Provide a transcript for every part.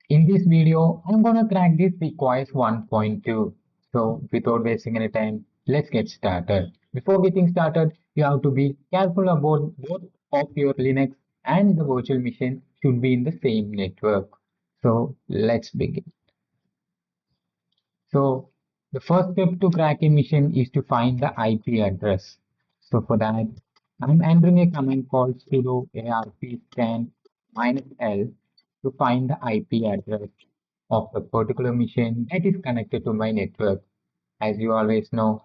In this video, I'm gonna crack this SickOS 1.2. So without wasting any time, let's get started. Before getting started, you have to be careful about both of your Linux and the virtual machine should be in the same network. So let's begin. So the first step to crack a machine is to find the IP address. So for that, I'm entering a command called sudo arp scan -l to find the IP address of the particular machine that is connected to my network. As you always know,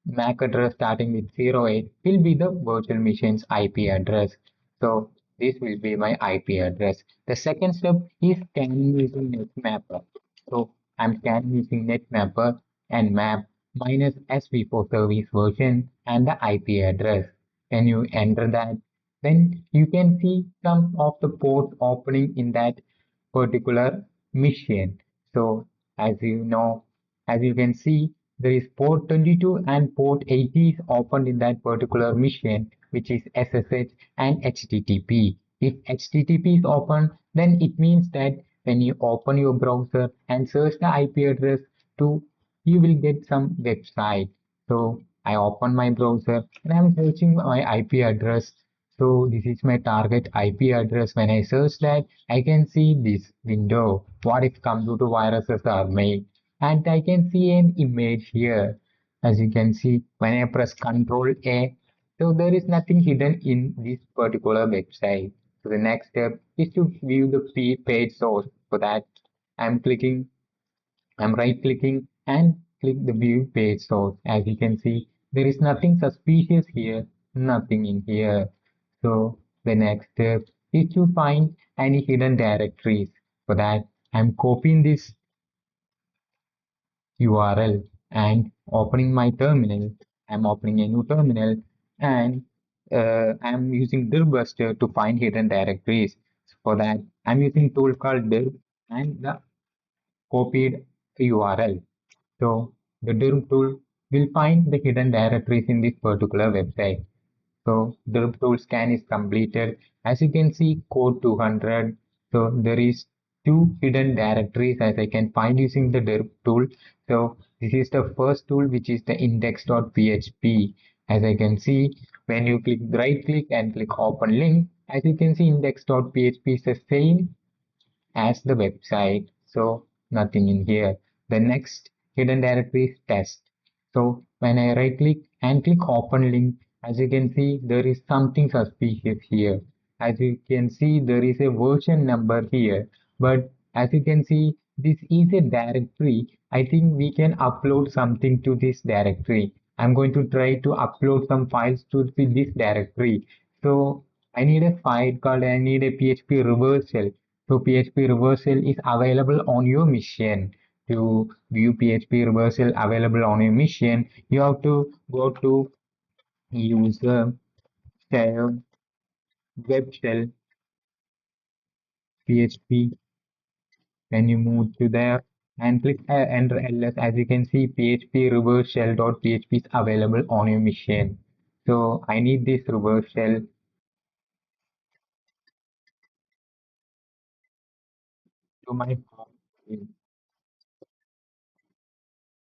MAC address starting with 08 will be the virtual machine's IP address. So this will be my IP address. The second step is scanning using netmapper. So I'm scanning using netmapper and map minus SV for service version and the IP address. When you enter that, then you can see some of the ports opening in that particular machine. So as you know, as you can see, there is port 22 and port 80 is opened in that particular machine, which is SSH and HTTP. If HTTP is open, then it means that when you open your browser and search the IP address to, you will get some website. So I open my browser and I'm searching my IP address. So this is my target IP address. When I search that, I can see this window. What if computer viruses are made? And I can see an image here. As you can see, when I press Control A, so there is nothing hidden in this particular website. So the next step is to view the page source. For that, I'm clicking, I'm right clicking and click the view page source. As you can see, there is nothing suspicious here, nothing in here. So the next step is to find any hidden directories. For that, I'm copying this URL and opening my terminal. I'm opening a new terminal and I'm using dirbuster to find hidden directories. For that, I'm using tool called dir and the copied URL. So the dir tool will find the hidden directories in this particular website. So the tool scan is completed. As you can see, code 200. So there is two hidden directories as I can find using the dir tool. So this is the first tool, which is the index.php. As I can see, when you click right click and click open link, as you can see, index.php is the same as the website. So nothing in here. The next hidden directory is test. So when I right click and click open link, as you can see, there is something suspicious here. As you can see, there is a version number here. But as you can see, this is a directory. I think we can upload something to this directory. I'm going to try to upload some files to this directory. So I need a file called I need a PHP reversal. So PHP reversal is available on your machine. To view PHP reversal available on your machine, you have to go to user shell web shell PHP. When you move to there and click enter ls, as you can see, PHP reverse shell.php is available on your machine. So I need this reverse shell to my home.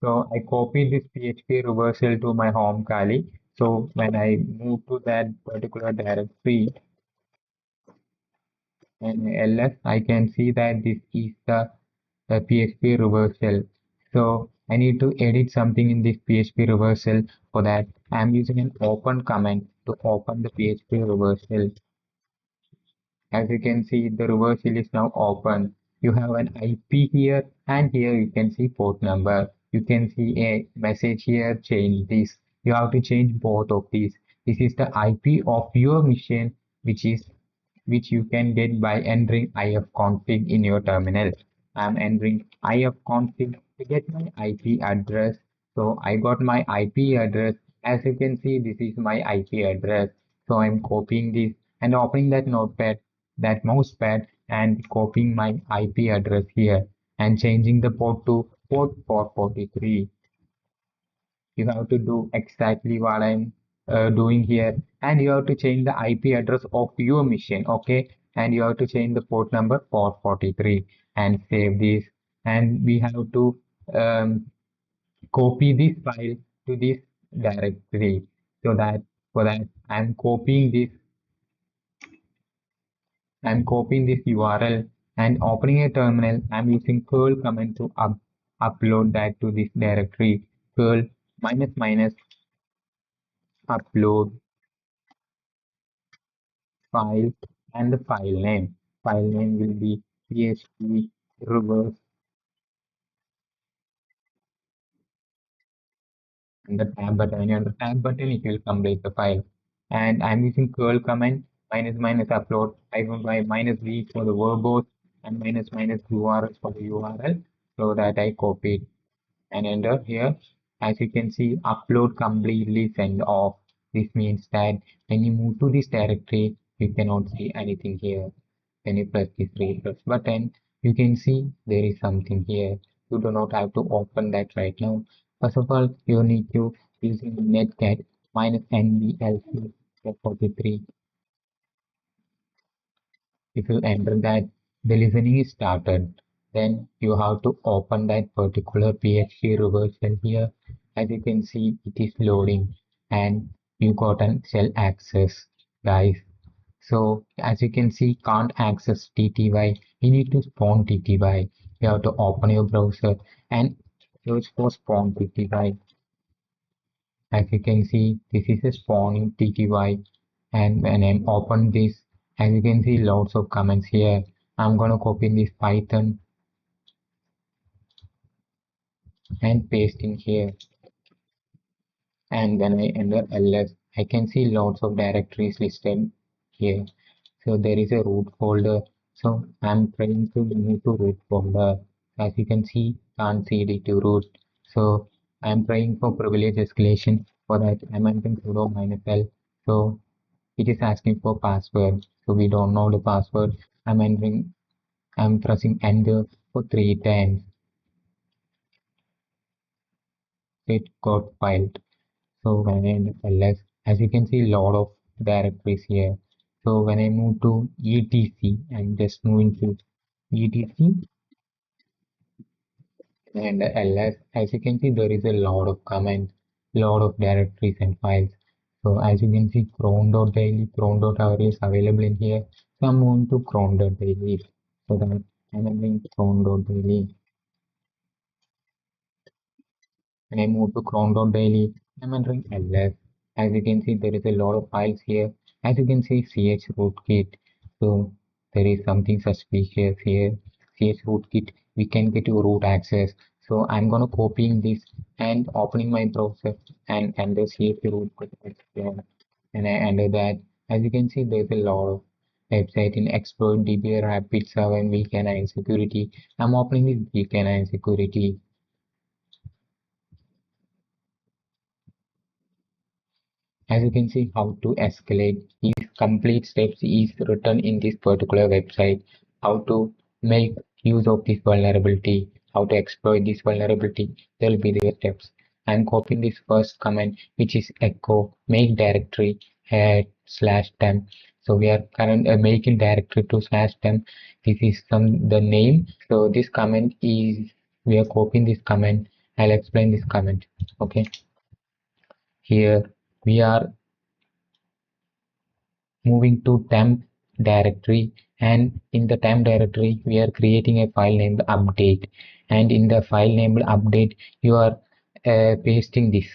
So I copy this PHP reversal to my home Kali. So when I move to that particular directory and ls, I can see that this is the PHP reversal. So I need to edit something in this PHP reversal. For that, I'm using an open command to open the PHP reversal. As you can see, the reversal is now open. You have an IP here, and here you can see port number. You can see a message here, change this. You have to change both of these. This is the IP of your machine, which you can get by entering ifconfig in your terminal. I'm entering ifconfig to get my IP address. So I got my IP address. As you can see, this is my IP address. So I'm copying this and opening that notepad, that mouse pad, and copying my IP address here and changing the port to port 443. You have to do exactly what I'm doing here, and you have to change the IP address of your machine. Okay, and you have to change the port number 443 and save this. And we have to um, copy this file to this directory. So that for that I'm copying this URL and opening a terminal. I'm using curl command to upload that to this directory. Curl minus minus upload file and the file name. File name will be PHP reverse and the tab button. And the tab button it will complete the file. And I'm using curl command minus minus upload hyphen by minus v for the verbose and minus minus URL for the URL so that I copy it and enter here. As you can see, upload completely send off. This means that when you move to this directory, you cannot see anything here. When you press this refresh button, you can see there is something here. You do not have to open that right now. First of all, you need to using netcat minus nblc 43. If you enter that, the listening is started. Then you have to open that particular PHP reversal here. As you can see, it is loading and you got an shell access, guys. So as you can see, can't access TTY. You need to spawn TTY. You have to open your browser and search for spawn TTY. As you can see, this is a spawning TTY. And when I open this, as you can see, lots of comments here. I'm gonna copy this Python and paste in here. And when I enter ls, I can see lots of directories listed here. So there is a root folder. So I'm trying to move to root folder. As you can see, can't cd to root. So I'm trying for privilege escalation. For that, I'm entering sudo minus l. So it is asking for password. So we don't know the password. I'm pressing enter for 3 times. It got filed. So when I enter ls, as you can see, lot of directories here. So when I move to etc, I'm just moving to etc and ls. As you can see, there is a lot of comments, lot of directories and files. So as you can see, cron.daily, cron.hour is available in here. So I'm moving to cron.daily. So that I'm entering cron.daily. When I move to cron.daily, I'm entering ls. As you can see, there is a lot of files here. As you can see, ch rootkit. So there is something suspicious here. Ch rootkit, we can get to root access. So I'm gonna copying this and opening my browser and enter ch rootkit there. And I enter that. As you can see, there's a lot of website in exploit db rapid 7 vk9 security. I'm opening this vk9 security. As you can see, how to escalate these complete steps is written in this particular website. How to make use of this vulnerability, how to exploit this vulnerability, there will be the steps. I'm copying this first command, which is echo make directory slash temp. So we are current making directory to slash temp. This is the name. So this command is we are copying this command. I'll explain this command. Okay, here we are moving to temp directory, and in the temp directory we are creating a file named update, and in the file named update you are pasting this.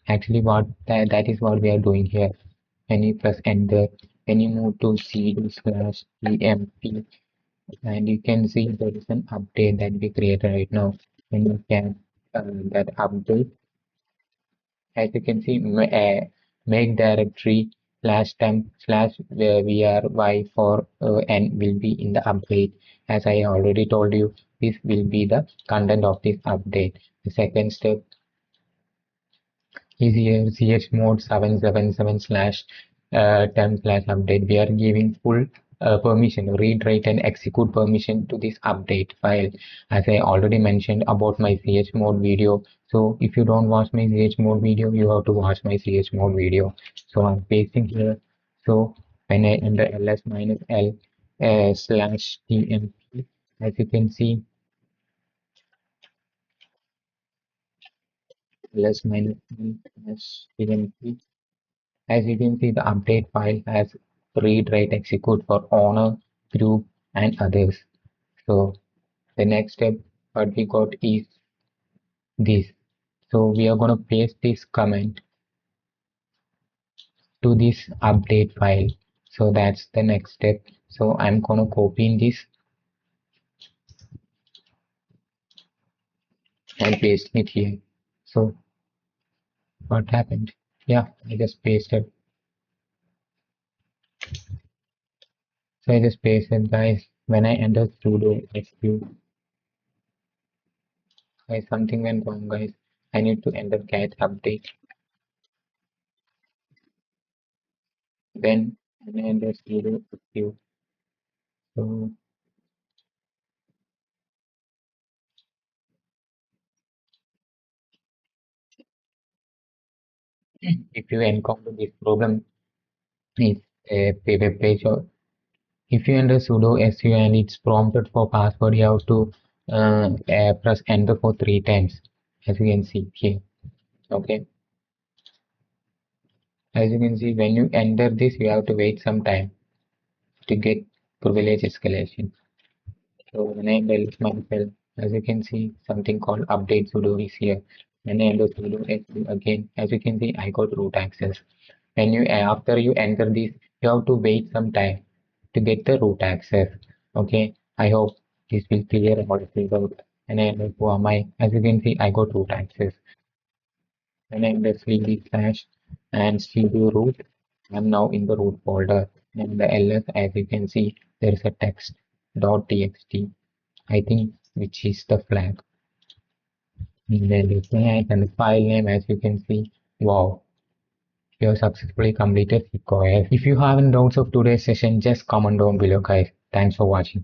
Actually what that is what we are doing here. When you press enter, when you move to cd slash emp, and you can see there is an update that we created right now. When you can that update, as you can see, make directory slash temp slash vry for n will be in the update. As I already told you, this will be the content of this update. The second step is here chmod 777 slash temp slash update. We are giving full permission, read, write, and execute permission to this update file. As I already mentioned about my chmod video. So if you don't watch my chmod video, you have to watch my chmod video. So I'm pasting here. So when I enter ls minus l, slash tmp. As you can see, plus minus slash tmp. As you can see, the update file has read, write, execute for owner, group, and others. So the next step what we got is this. So we are going to paste this comment to this update file. So that's the next step. So I'm going to copy in this and paste it here. So what happened? Yeah, I just pasted. So I just pasted, guys. When I enter sudo su, guys, something went wrong, guys. I need to enter cat update. Then when I enter sudo su, so if you encounter this problem, is a web page, or if you enter sudo su and it's prompted for password, you have to press enter for 3 times, as you can see here. Okay, as you can see, when you enter this, you have to wait some time to get privilege escalation. So when I enter myself, as you can see, something called update sudo is here. When I enter sudo su again, as you can see, I got root access. When you after you enter this, you have to wait some time to get the root access. Okay, I hope this will clear all of this out. And I know who am I? As you can see, I got root access. When I'm the cd slash and sudo root, I'm now in the root folder. And the ls, as you can see, there is a text dot txt. I think which is the flag. And then the flag and the file name, as you can see. Wow, you have successfully completed SickOS. If you have any doubts of today's session, just comment down below, guys. Thanks for watching.